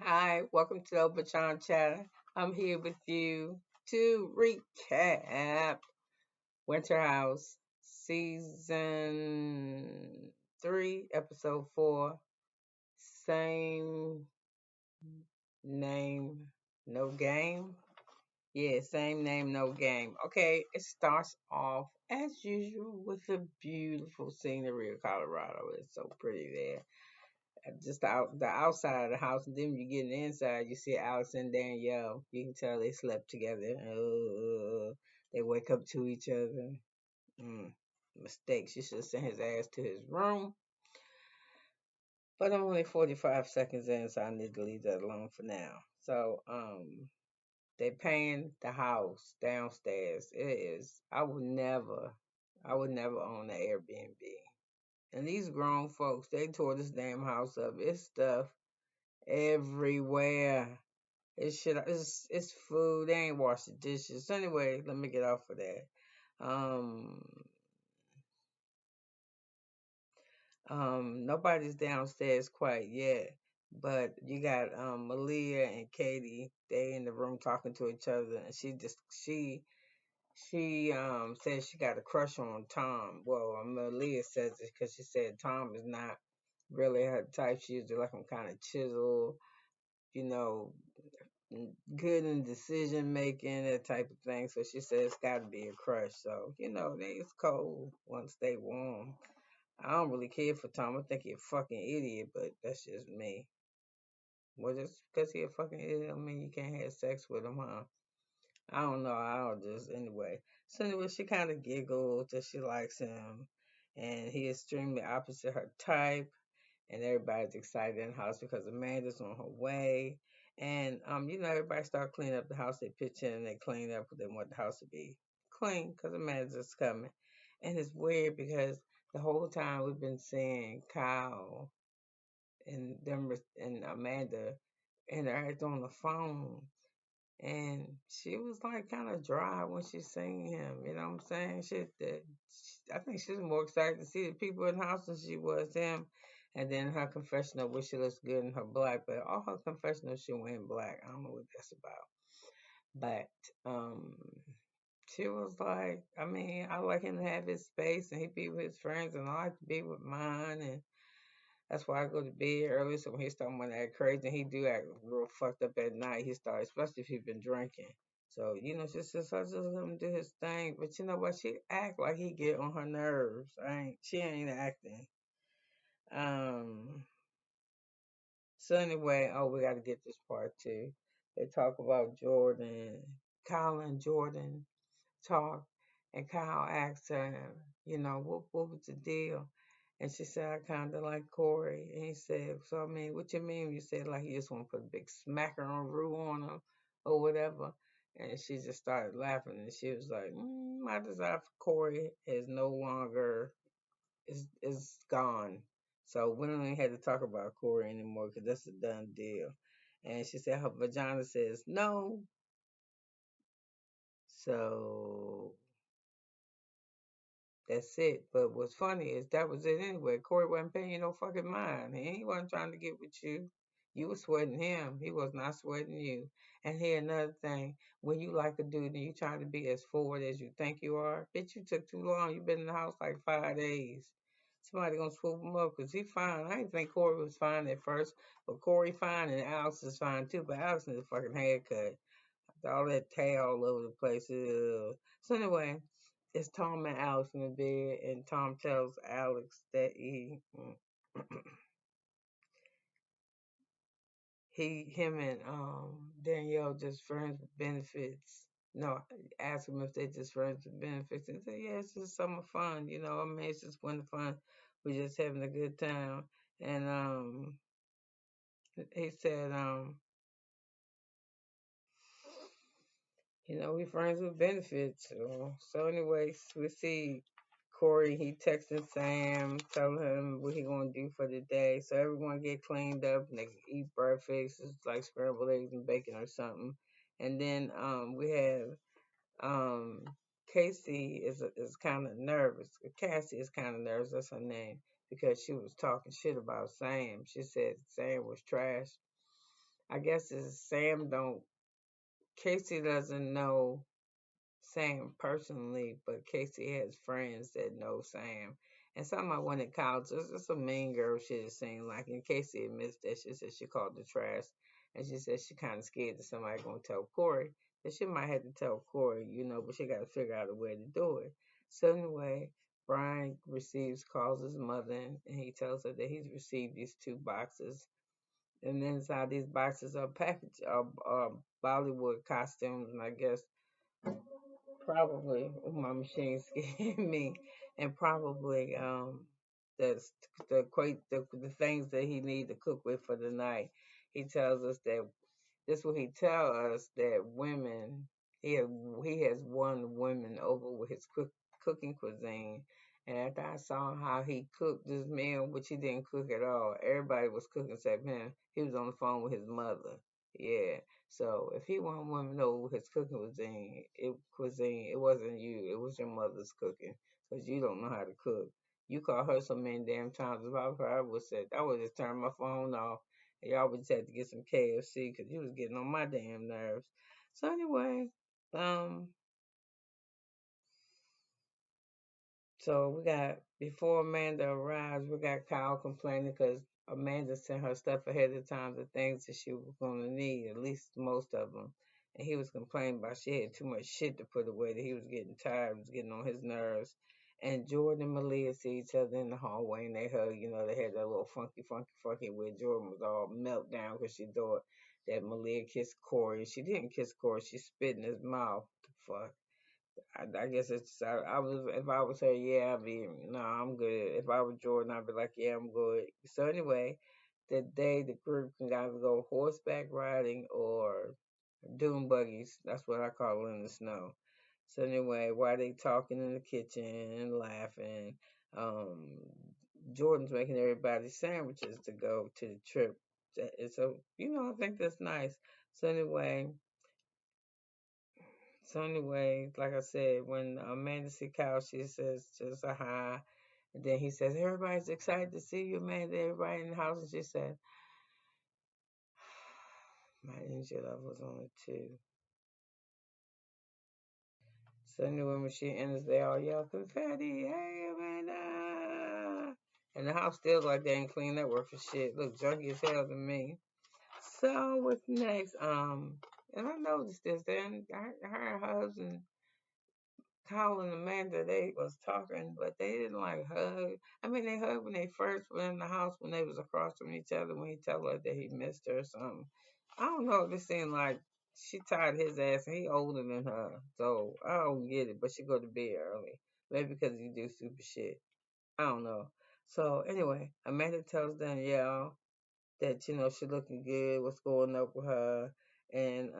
Hi, welcome to the Obachan Chatter. I'm here with you to recap Winter House Season 3, Episode 4. Same name, no game. Yeah, same name, no game. Okay, it starts off as usual with the beautiful scenery of Colorado. It's so pretty there. Just the outside of the house, and then when you get in the inside, you see Alex and Danielle. You can tell they slept together. They wake up to each other. Mm, mistake. She should have sent his ass to his room. But I'm only 45 seconds in, so I need to leave that alone for now. So, they paying the house downstairs. It is. I would never own an Airbnb. And these grown folks, they tore this damn house up. It's stuff everywhere. It's shit. It's food. They ain't washed the dishes. So anyway, let me get off of that. Um, nobody's downstairs quite yet, but you got Malia and Katie. They in the room talking to each other, and she says she got a crush on Tom. Well, Malia says it because she said Tom is not really her type. She's like I'm kind of chiseled, you know, good in decision making, that type of thing. So she said it's got to be a crush. So it's cold once they warm. I don't really care for Tom. I think he a fucking idiot, but that's just me. Well, just because he a fucking idiot, I mean you can't have sex with him, huh? I don't know. I'll just anyway. So anyway, she kind of giggles that she likes him, and he is extremely opposite her type. And everybody's excited in the house because Amanda's on her way. And everybody start cleaning up the house. They pitch in and they clean up because they want the house to be clean because Amanda's coming. And it's weird because the whole time we've been seeing Kyle and them and Amanda interact on the phone. And she was like kind of dry when she seen him. You know what I'm saying? I think she was more excited to see the people in the house than she was him. And then her confessional, which she looks good in her black, but all her confessionals she went black. I don't know what that's about. But she was like, I mean, I like him to have his space and he be with his friends, and I like to be with mine. And that's why I go to bed early. So when he start to act crazy, and he do act real fucked up at night, he start, especially if he been drinking. So I just let him do his thing. But you know what? She act like he get on her nerves. She ain't acting. Um. So anyway, oh, we got to get this part too. They talk about Jordan, Kyle and Jordan talk, and Kyle asked her, what was the deal? And she said, I kind of like Kory. And he said, so I mean, what you mean? You said like you just want to put a big smacker on Rue on him or whatever. And she just started laughing, and she was like, my desire for Kory is no longer is gone. So we don't even have to talk about Kory anymore because that's a done deal. And she said her vagina says no. So that's it. But what's funny is that was it anyway. Kory wasn't paying you no fucking mind. He wasn't trying to get with you. You was sweating him. He was not sweating you. And here another thing, when you like a dude and you trying to be as forward as you think you are, bitch, you took too long. You been in the house like 5 days. Somebody gonna swoop him up because he fine. I didn't think Kory was fine at first, but Kory fine and Alex is fine too. But Alex needs a fucking haircut. All that tail all over the place. Ugh. So anyway, it's Tom and Alex in the bed, and Tom tells Alex that him and Danielle just friends with benefits. No, ask him if they just friends with benefits, and say, yeah, it's just summer fun. I mean, it's just winter fun. We're just having a good time. And he said, we friends with benefits. So anyways, we see Kory, he texting Sam, telling him what he gonna do for the day. So everyone get cleaned up and they can eat breakfast. It's like scrambled eggs and bacon or something. And then we have um Casey is kind of nervous. Cassie is kind of nervous. That's her name because she was talking shit about Sam. She said Sam was trash. I guess it's Sam don't Casey doesn't know Sam personally, but Casey has friends that know Sam. And somehow when it counts, it's a mean girl shit it seemed like. And Casey admits that she said she called the trash. And she said she kind of scared that somebody going to tell Kory. That she might have to tell Kory, but she got to figure out a way to do it. So anyway, Brian calls his mother, and he tells her that he's received these two boxes. And inside these boxes are packaged Bollywood costumes, and I guess probably my machine scared me, and probably the the things that he need to cook with for the night. He tells us that this what he tell us that women he has, he has won women over with his cooking cuisine. And after I saw how he cooked this meal, which he didn't cook at all, everybody was cooking except him. He was on the phone with his mother. Yeah. So if he won women over with his cooking cuisine, it wasn't you. It was your mother's cooking because you don't know how to cook. You call her so many damn times. If I was her, I would say I would just turn my phone off. Y'all would just have to get some KFC because you was getting on my damn nerves. So anyway, um, so we got before Amanda arrives, we got Kyle complaining because Amanda sent her stuff ahead of time, the things that she was gonna need, at least most of them. And he was complaining about she had too much shit to put away, that he was getting tired, was getting on his nerves. And Jordan and Malia see each other in the hallway and they hug. They had that little funky where Jordan was all meltdown because she thought that Malia kissed Kory. She didn't kiss Kory, she spit in his mouth. The fuck. I guess I was if I was her, yeah, I'd be no, I'm good. If I was Jordan, I'd be like, yeah, I'm good. So anyway, the group can either go horseback riding or dune buggies. That's what I call it in the snow. So anyway, while they talking in the kitchen and laughing, um, Jordan's making everybody sandwiches to go to the trip. And so I think that's nice. So anyway, like I said, when Amanda see Kyle, she says just a hi. And then he says, everybody's excited to see you, Amanda. Everybody in the house. And she said, my energy level was on a 2. So anyway, when she enters, they all yell, confetti, hey, Amanda. And the house still like they ain't cleaned up worth for shit. Look junky as hell to me. So what's next? And I noticed this. Then her husband Kyle and Amanda, they was talking, but they didn't like hug. I mean, they hugged when they first went in the house when they was across from each other when he tell her that he missed her or something. I don't know. This seemed like she tied his ass and he older than her. So I don't get it, but she go to bed early. Maybe because he do stupid shit. I don't know. So anyway, Amanda tells Danielle that she's looking good, what's going up with her, and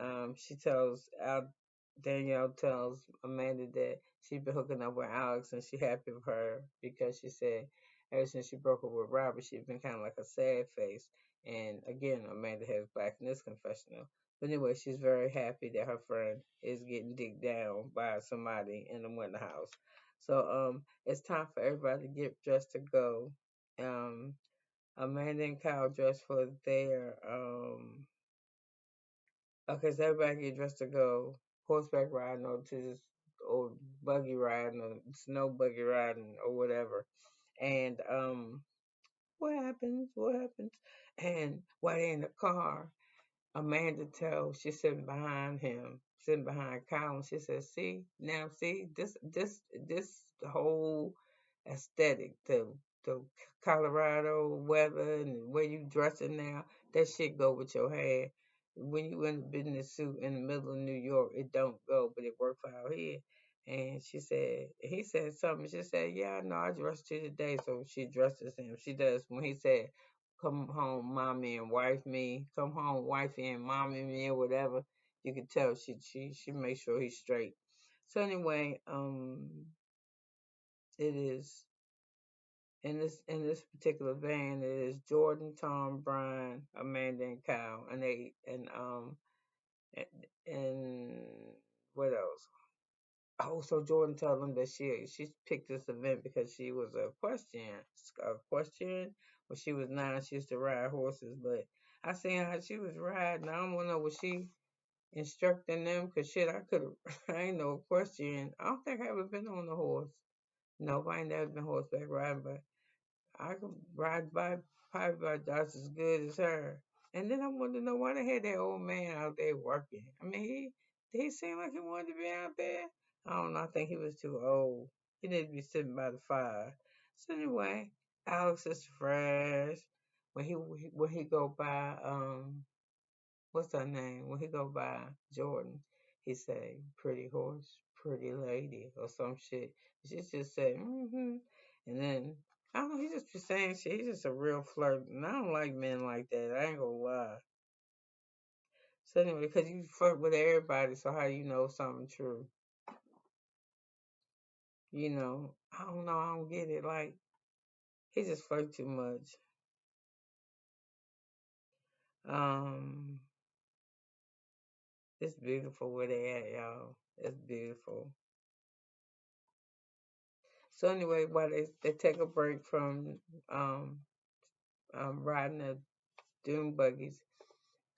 Danielle tells Amanda that she's been hooking up with Alex and she happy with her because she said ever since she broke up with Robert, she's been kind of like a sad face. And again, Amanda has black in this confessional. But anyway, she's very happy that her friend is getting digged down by somebody in the winter house. So it's time for everybody to get dressed to go. Um, Amanda and Kyle dressed for their okay, so everybody get dressed to go horseback riding or buggy riding or snow buggy riding or whatever. And what happens? What happens? And while they're in the car, Amanda tells she's sitting behind Kyle, and she says, "See now, see this whole aesthetic, the Colorado weather and the way you dressing now, that shit go with your hair. When you in a business suit in the middle of New York, it don't go, but it works out here." And he said something. She said, "Yeah, I know. I dressed you today," so she dresses him. She does when he said come home, mommy and wife me, come home, wifey and mommy me, or whatever. You can tell she makes sure he's straight. So anyway, it is in this particular van. It is Jordan, Tom, Brian, Amanda, and Kyle, and and, and what else? Oh, so Jordan told them that she picked this event because she was a question when she was 9. She used to ride horses, but I seen how she was riding. I don't want to know was she instructing them? Cause shit, I could I ain't no equestrian. I don't think I ever been on a horse. No, I ain't never been horseback riding, but I could ride by probably about just as good as her. And then I wanted to know why they had that old man out there working. I mean, he seemed like he wanted to be out there. I don't know. I think he was too old. He needed to be sitting by the fire. So anyway, Alex is fresh. When he go by what's her name? When he go by Jordan, he say pretty horse, pretty lady, or some shit. She just said, mm-hmm. And then I don't know, he just be saying shit. He's just a real flirt. And I don't like men like that. I ain't gonna lie. So anyway, because you flirt with everybody, so how you know something true? I don't know, I don't get it. Like, he just flirt too much. Um, it's beautiful where they at, y'all. It's beautiful. So anyway, while they take a break from um riding the dune buggies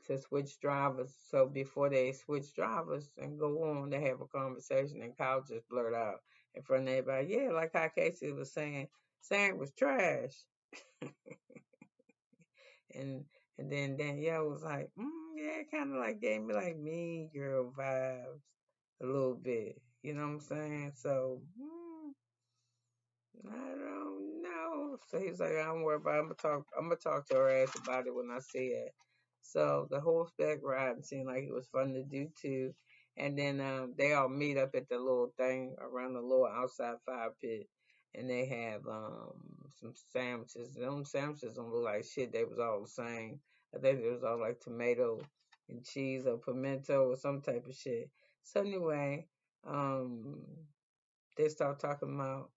to switch drivers. So before they switch drivers and go on, they have a conversation, and Kyle just blurt out in front of everybody, yeah, like how Casey was saying, Sam was trash. And and then Danielle was like, yeah, kind of like gave me like mean girl vibes a little bit. You know what I'm saying? So, I don't know. So he's like, I don't worry about it. I'm gonna talk to her ass about it when I see it. So the horseback riding seemed like it was fun to do too. And then they all meet up at the little thing around the little outside fire pit, and they have some sandwiches. Them sandwiches don't look like shit. They was all the same. I think it was all like tomato and cheese or pimento or some type of shit. So anyway, um, they start talking about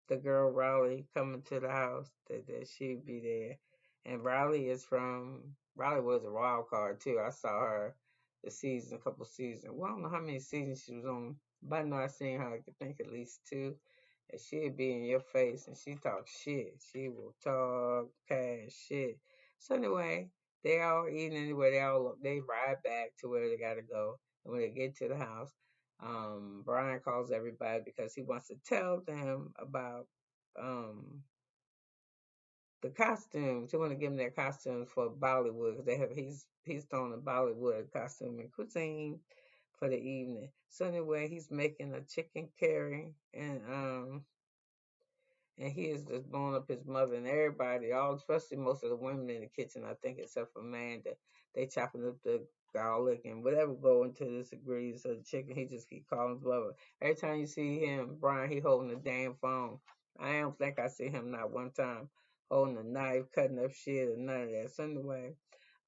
the girl Riley coming to the house, that she'd be there. And Riley was a wild card too. I saw her a couple seasons. Well, I don't know how many seasons she was on, but I know I seen her, I could think at least two. And she'd be in your face and she talk shit. She will talk cash shit. So anyway, they all eating anyway, they ride back to where they gotta go. And when they get to the house, Brian calls everybody because he wants to tell them about um, the costumes. He want to give them their costumes for Bollywood because he's throwing a Bollywood costume and cuisine for the evening. So anyway, he's making a chicken curry and he is just blowing up his mother and everybody, all especially most of the women in the kitchen, I think, except for Amanda. They chopping up the garlic and whatever go into this ingredients of the chicken. He just keep calling his mother. Every time you see him, Brian, he holding the damn phone. I don't think I see him not one time holding a knife, cutting up shit, or none of that. So anyway,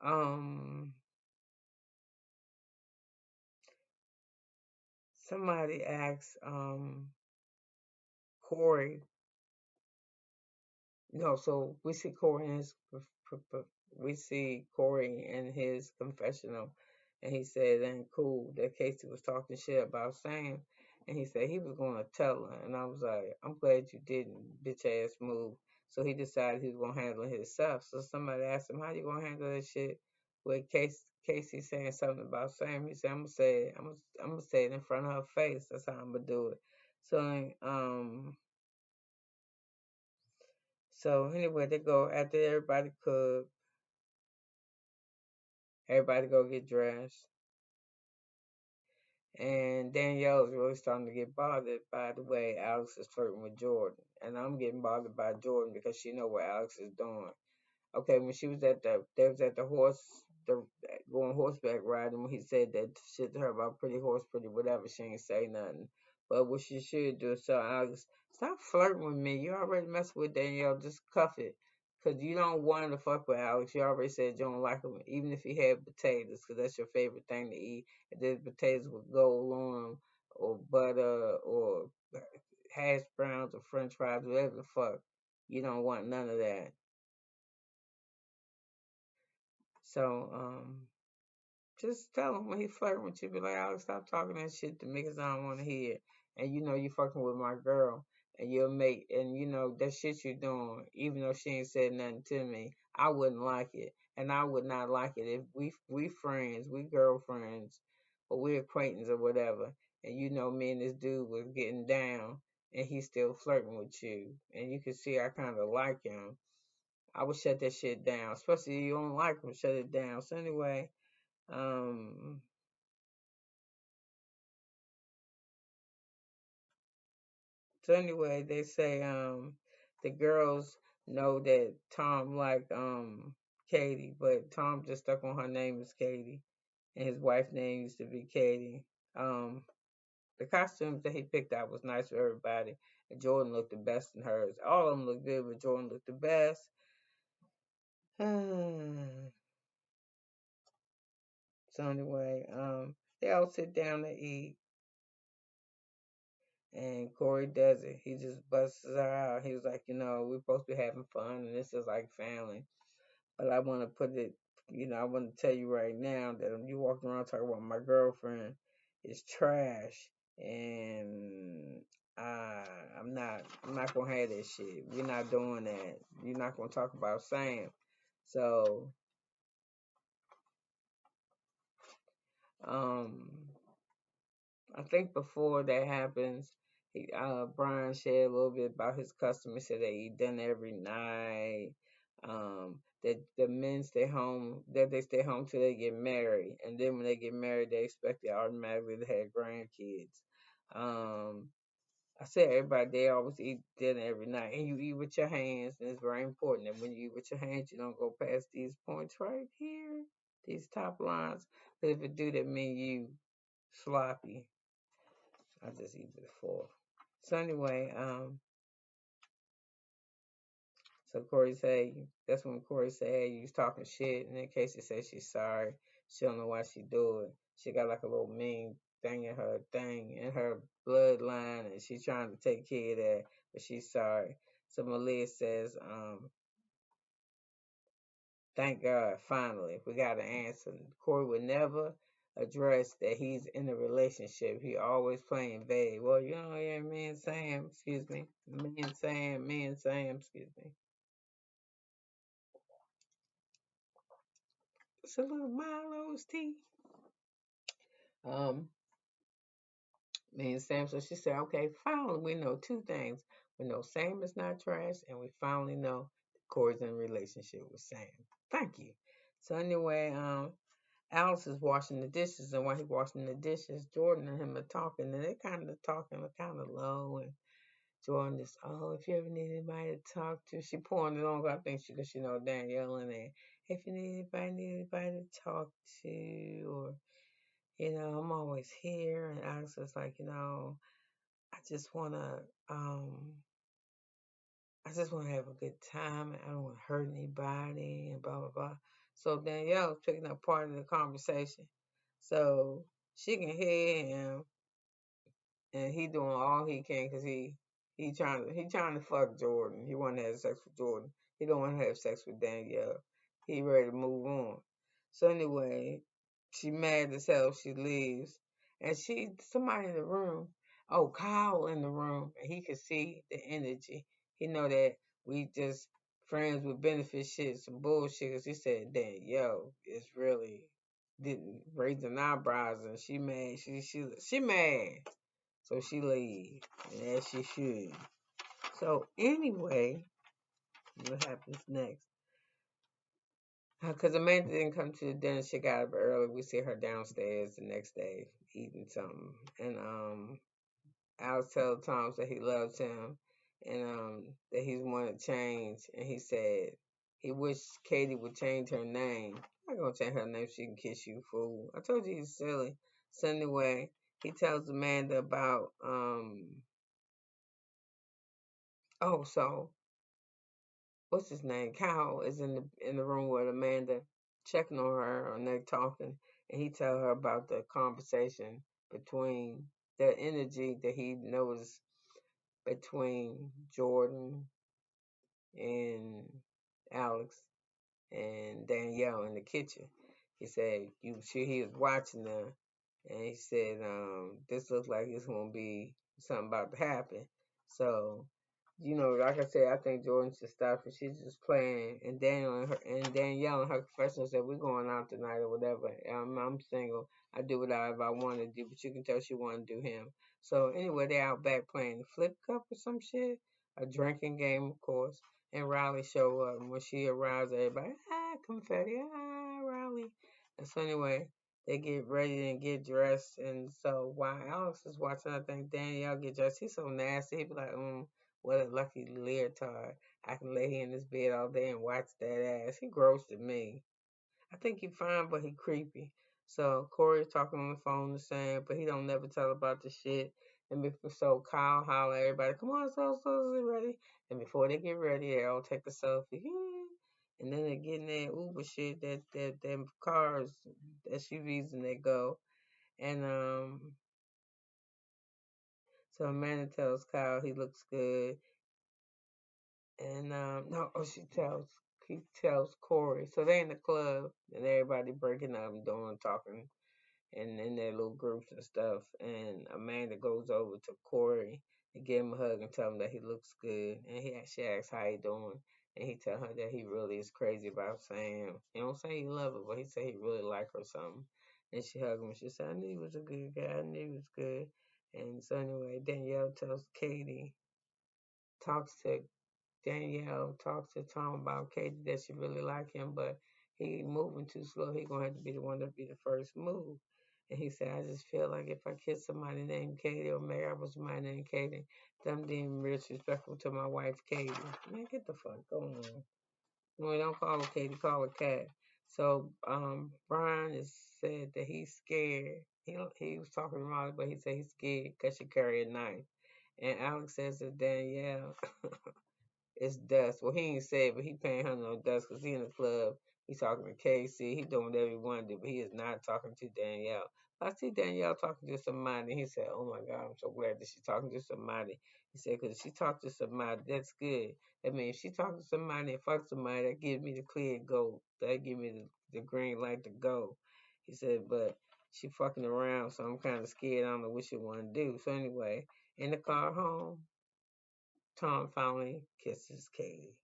um, somebody asked Corey. No, so we see Corey in his confessional, and he said it ain't cool that Casey was talking shit about Sam, and he said he was going to tell her, and I was like, I'm glad you didn't, bitch ass move. So he decided he was gonna handle it himself. So somebody asked him, how you gonna handle that shit with Casey saying something about Sam? He said, I'm gonna say it in front of her face. That's how I'm gonna do it. So so anyway, they go after everybody cook, everybody go get dressed, and Danielle is really starting to get bothered by the way Alex is flirting with Jordan, and I'm getting bothered by Jordan because she know what Alex is doing. Okay, when she was they was at the the going horseback riding. When he said that shit to her about pretty horse, pretty whatever, she ain't say nothing. But what she should do is tell Alex, stop flirting with me. You already messing with Danielle. Just cuff it. Cause you don't want to fuck with Alex. You already said you don't like him, even if he had potatoes, cause that's your favorite thing to eat. And then potatoes with gold on them, or butter, or hash browns, or French fries, whatever the fuck. You don't want none of that. So Just tell him when he flirting with you, be like, Alex, stop talking that shit to me 'cause I don't want to hear it. And you know you fucking with my girl, and you'll make, and you know that shit you're doing, even though she ain't said nothing to me, I wouldn't like it, and I would not like it if we friends, we girlfriends, or we acquaintance or whatever, and you know me and this dude was getting down, and he's still flirting with you, and you can see I kind of like him. I would shut that shit down, especially if you don't like him, shut it down. So anyway. Um, so anyway, they say the girls know that Tom like Katie, but Tom just stuck on her name as Katie, and his wife's name used to be Katie. Um, the costumes that he picked out was nice for everybody, and Jordan looked the best in hers. All of them looked good, but Jordan looked the best. So anyway, they all sit down to eat, and Corey does it. He just busts her out. He was like, you know, we're supposed to be having fun, and this is like family. But I want to put it, you know, I want to tell you right now that if you walk around talking about my girlfriend is trash, and I'm not gonna have that shit. We're not doing that. You're not gonna talk about Sam. So, um, I think before that happens, Brian shared a little bit about his customers. Said they eat dinner every night. That the men stay home, that they stay home till they get married, and then when they get married, they expect they automatically to have grandkids. Um, I said everybody they always eat dinner every night, and you eat with your hands, and it's very important that when you eat with your hands, you don't go past these points right here, these top lines. Because if it do, that mean you sloppy. I just eat with a fork. So anyway, so Corey said that's when Corey said, hey, you was talking shit, and in case she said she's sorry, she don't know why she do it. She got like a little mean thing in her bloodline, and she's trying to take care of that, but she's sorry. So Malia says, thank God, finally, we got an answer. Corey would never address that he's in a relationship. He always playing vague. Well, you know, yeah, me and Sam, excuse me. Me and Sam, excuse me. It's a little Milo's tea. Um, Me and Sam, so she said, okay, finally we know two things. We know Sam is not trash, and we finally know Corey's in a relationship with Sam. Thank you. So anyway, Alex is washing the dishes, and while he's washing the dishes, Jordan and him are talking, and they're kind of talking kind of low. And Jordan is, oh, if you ever need anybody to talk to, she pouring it on. I think she, cause you know Danielle in there. If you need anybody to talk to, or you know, I'm always here. And Alex is like, you know, I just wanna, um, I just wanna have a good time, and I don't wanna hurt anybody, and blah blah blah. So Danielle's picking up part of the conversation, so she can hear him, and he doing all he can because he trying to fuck Jordan. He want to have sex with Jordan. He don't want to have sex with Danielle. He ready to move on. So anyway, she mad as hell. She leaves, and somebody in the room. Oh, Kyle in the room, and he could see the energy. He know that we just friends with benefit shit, some bullshit. Cause he said, Danielle is really didn't raising eyebrows, and she mad. She mad. So she leave, and as she should. So anyway, what happens next? Because Amanda didn't come to the dinner, she got up early. We see her downstairs the next day eating something, and Alex tells Tom that he loves him, and that he's wanted to change, and he said he wished Katie would change her name. I'm not gonna change her name so she can kiss you, fool. I told you he's silly. So anyway, he tells Amanda about oh, so what's his name? Kyle is in the room with Amanda, checking on her, and they talking, and he tell her about the conversation between the energy that he noticed between Jordan and Alex and Danielle in the kitchen. He said he was watching them, and he said, this looks like it's gonna be something about to happen. So, like I said, I think Jordan should stop and she's just playing. And Danielle and her professional said, we're going out tonight or whatever. I'm single. I do whatever I want to do, but you can tell she want to do him. So anyway, they out back playing the flip cup or some shit, a drinking game, of course. And Riley show up, and when she arrives, everybody confetti, Riley. And so anyway, they get ready and get dressed. And so while Alex is watching, I think Danielle get dressed. He's so nasty. He be like, what a lucky leotard. I can lay here in this bed all day and watch that ass. He gross to me. I think he fine, but he creepy. So Kory's talking on the phone the same, but he don't never tell about the shit. And before, so Kyle holler at everybody, come on, so get ready. And before they get ready, they all take a selfie. And then they get in that Uber shit, that them cars, SUVs, and they go. And so Amanda tells Kyle he looks good. And no, he tells Kory. So they in the club and everybody breaking up and doing talking and in their little groups and stuff. And Amanda goes over to Kory and give him a hug and tell him that he looks good. And she asks how he doing. And he tell her that he really is crazy about Sam. He don't say he love her, but he say he really like her or something. And she hugged him. She said, I knew he was a good guy. I knew he was good. And so anyway, talks to Danielle talks to Tom about Katie that she really like him, but he moving too slow. He gonna have to be the one to be the first move. And he said, I just feel like if I kiss somebody named Katie or marry up with somebody named Katie, them being disrespectful to my wife Katie. Man, get the fuck going on. No, don't call her Katie, call her Cat. So Brian has said that he's scared. He was talking to Molly, but he said he's scared because she carry a knife. And Alex says to Danielle, it's dust. Well, he ain't say it, but he paying her no dust because he in the club. He's talking to Casey. He doing whatever he want to do, but he is not talking to Danielle. I see Danielle talking to somebody. And he said, "Oh my God, I'm so glad that she's talking to somebody." He said, "Because if she talked to somebody, that's good. I mean, if she talking to somebody and fuck somebody, that gives me the clear go. That give me the green light to go." He said, "But she fucking around, so I'm kind of scared. I don't know what she want to do." So anyway, in the car home, Tom finally kisses Katie.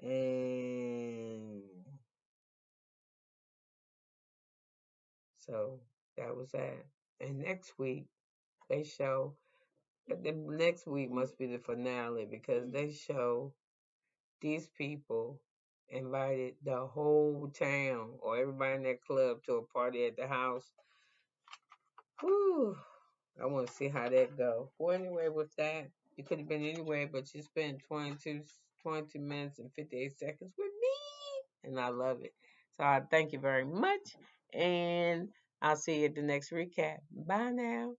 And so that was that. And next week they show the next week must be the finale because they show these people invited the whole town or everybody in that club to a party at the house. Whew. I want to see how that go. Well, anyway, with that, you could have been anywhere, but you spent 22 minutes and 58 seconds with me, and I love it. So I thank you very much, and I'll see you at the next recap. Bye now.